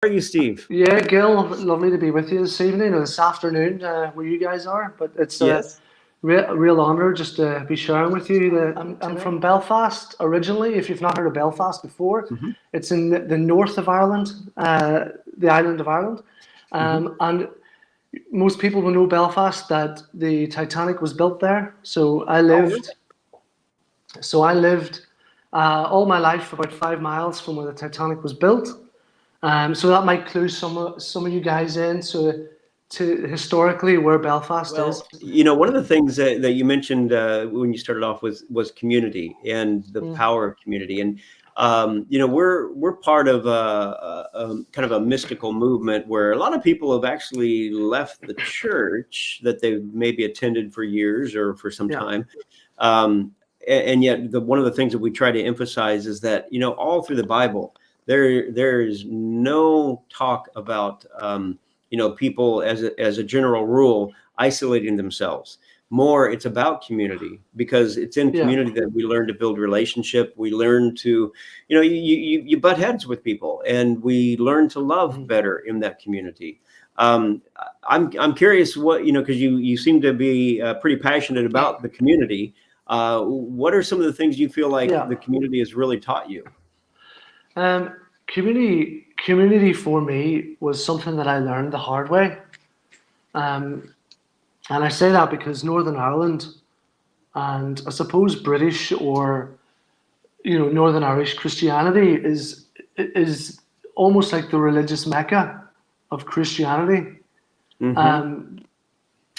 are you, Steve? Yeah, Gil, lovely to be with you this evening or this afternoon, where you guys are. But it's Yes. a real honor just to be sharing with you. I'm from Belfast originally. If you've not heard of Belfast before, it's in the north of Ireland, the island of Ireland, and most people will know Belfast that the Titanic was built there. So I lived. So I lived all my life about 5 miles from where the Titanic was built. So that might clue some of you guys in to historically where Belfast is. You know, one of the things that you mentioned when you started off was community and the power of community. And you know, we're part of a kind of a mystical movement where a lot of people have actually left the church that they've maybe attended for years or for some time. And yet one of the things that we try to emphasize is that, you know, all through the Bible, there is no talk about, you know, people as a general rule isolating themselves. More, it's about community, because it's in community that we learn to build relationship. We learn to, you know, you butt heads with people, and we learn to love better in that community. I'm curious what, you know, because you seem to be pretty passionate about the community. What are some of the things you feel like the community has really taught you? Community for me was something that I learned the hard way. And I say that because Northern Ireland, and I suppose British or, you know, Northern Irish Christianity is almost like the religious Mecca of Christianity. And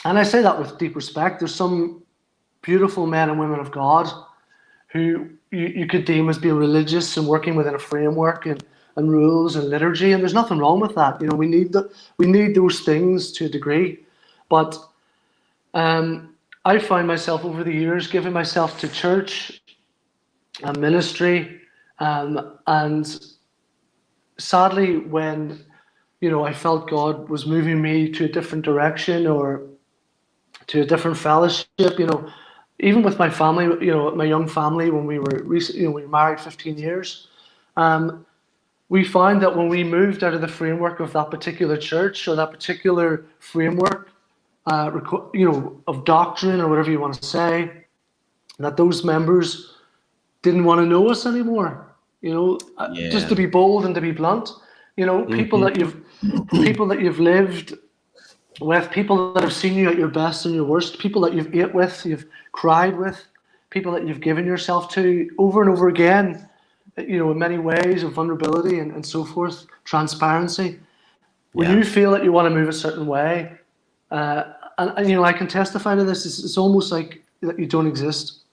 I say that with deep respect. There's some beautiful men and women of God who you could deem as being religious and working within a framework and rules and liturgy, and there's nothing wrong with that. You know, we need those things to a degree, but I find myself over the years giving myself to church and ministry, and sadly, when, you know, I felt God was moving me to a different direction or to a different fellowship, you know, even with my family, you know, my young family, when we were we were married 15 years, we found that when we moved out of the framework of that particular church or that particular framework, you know, of doctrine or whatever you want to say, that those members didn't want to know us anymore. You know, just to be bold and to be blunt, you know, people that you've lived with, people that have seen you at your best and your worst, people that you've ate with, you've cried with, people that you've given yourself to over and over again, you know, in many ways of vulnerability and so forth, transparency. When you feel that you want to move a certain way, and you know, I can testify to this, it's almost like that you don't exist.